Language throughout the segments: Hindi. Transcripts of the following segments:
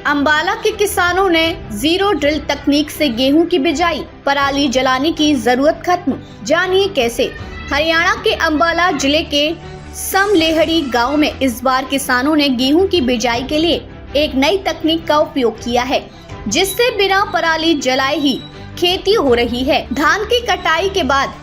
अंबाला के किसानों ने जीरो ड्रिल तकनीक से गेहूं की बिजाई, पराली जलाने की जरूरत खत्म। जानिए कैसे। हरियाणा के अंबाला जिले के समलेहड़ी गांव में इस बार किसानों ने गेहूं की बिजाई के लिए एक नई तकनीक का उपयोग किया है, जिससे बिना पराली जलाए ही खेती हो रही है। धान की कटाई के बाद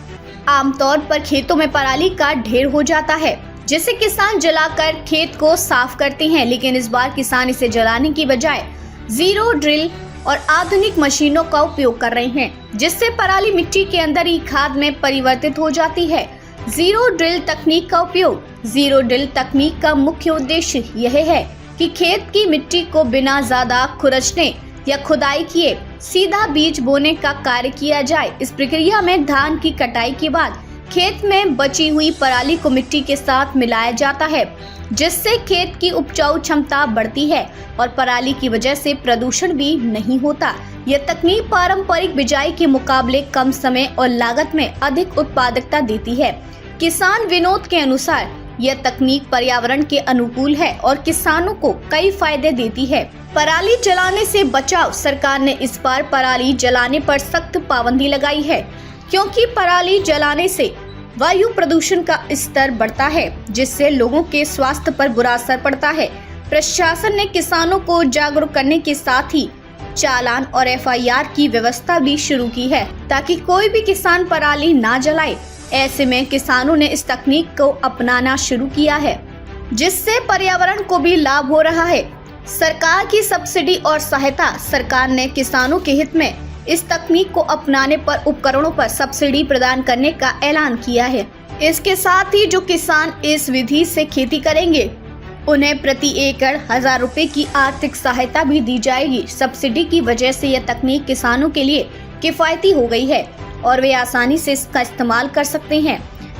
आमतौर पर खेतों में पराली का ढेर हो जाता है, जिसे किसान जलाकर खेत को साफ करते हैं, लेकिन इस बार किसान इसे जलाने की बजाय जीरो ड्रिल और आधुनिक मशीनों का उपयोग कर रहे हैं, जिससे पराली मिट्टी के अंदर ही खाद में परिवर्तित हो जाती है। जीरो ड्रिल तकनीक का उपयोग। जीरो ड्रिल तकनीक का मुख्य उद्देश्य यह है कि खेत की मिट्टी को बिना ज्यादा खुरचने या खुदाई किए सीधा बीज बोने का कार्य किया जाए। इस प्रक्रिया में धान की कटाई के बाद खेत में बची हुई पराली को मिट्टी के साथ मिलाया जाता है, जिससे खेत की उपजाऊ क्षमता बढ़ती है और पराली की वजह से प्रदूषण भी नहीं होता। यह तकनीक पारंपरिक बिजाई के मुकाबले कम समय और लागत में अधिक उत्पादकता देती है। किसान विनोद के अनुसार यह तकनीक पर्यावरण के अनुकूल है और किसानों को कई फायदे देती है। पराली जलाने से बचाव। सरकार ने इस बार पराली जलाने पर सख्त पाबंदी लगाई है, क्योंकि पराली जलाने से वायु प्रदूषण का स्तर बढ़ता है, जिससे लोगों के स्वास्थ्य पर बुरा असर पड़ता है। प्रशासन ने किसानों को जागरूक करने के साथ ही चालान और FIR की व्यवस्था भी शुरू की है, ताकि कोई भी किसान पराली ना जलाए। ऐसे में किसानों ने इस तकनीक को अपनाना शुरू किया है, जिससे पर्यावरण को भी लाभ हो रहा है। सरकार की सब्सिडी और सहायता। सरकार ने किसानों के हित में इस तकनीक को अपनाने पर उपकरणों पर सब्सिडी प्रदान करने का ऐलान किया है। इसके साथ ही जो किसान इस विधि से खेती करेंगे, उन्हें प्रति एकड़ 1000 रुपए की आर्थिक सहायता भी दी जाएगी। सब्सिडी की वजह से यह तकनीक किसानों के लिए किफायती हो गई है और वे आसानी से इसका इस्तेमाल कर सकते हैं।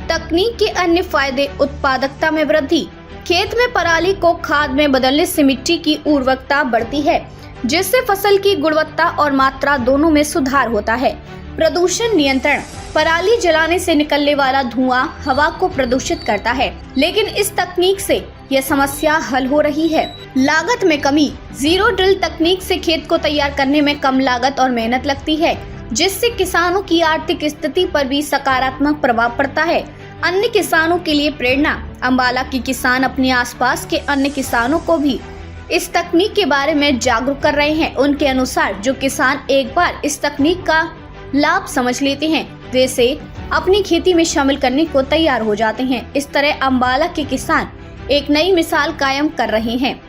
तकनीक के अन्य फायदे। उत्पादकता में वृद्धि। खेत में पराली को खाद में बदलने से मिट्टी की उर्वरकता बढ़ती है, जिससे फसल की गुणवत्ता और मात्रा दोनों में सुधार होता है। प्रदूषण नियंत्रण। पराली जलाने से निकलने वाला धुआं हवा को प्रदूषित करता है, लेकिन इस तकनीक से यह समस्या हल हो रही है। लागत में कमी। जीरो ड्रिल तकनीक से खेत को तैयार करने में कम लागत और मेहनत लगती है, जिससे किसानों की आर्थिक स्थिति पर भी सकारात्मक प्रभाव पड़ता है। अन्य किसानों के लिए प्रेरणा। अंबाला के किसान अपने आसपास के अन्य किसानों को भी इस तकनीक के बारे में जागरूक कर रहे हैं। उनके अनुसार जो किसान एक बार इस तकनीक का लाभ समझ लेते हैं, वे इसे अपनी खेती में शामिल करने को तैयार हो जाते हैं। इस तरह अंबाला के किसान एक नई मिसाल कायम कर रहे हैं।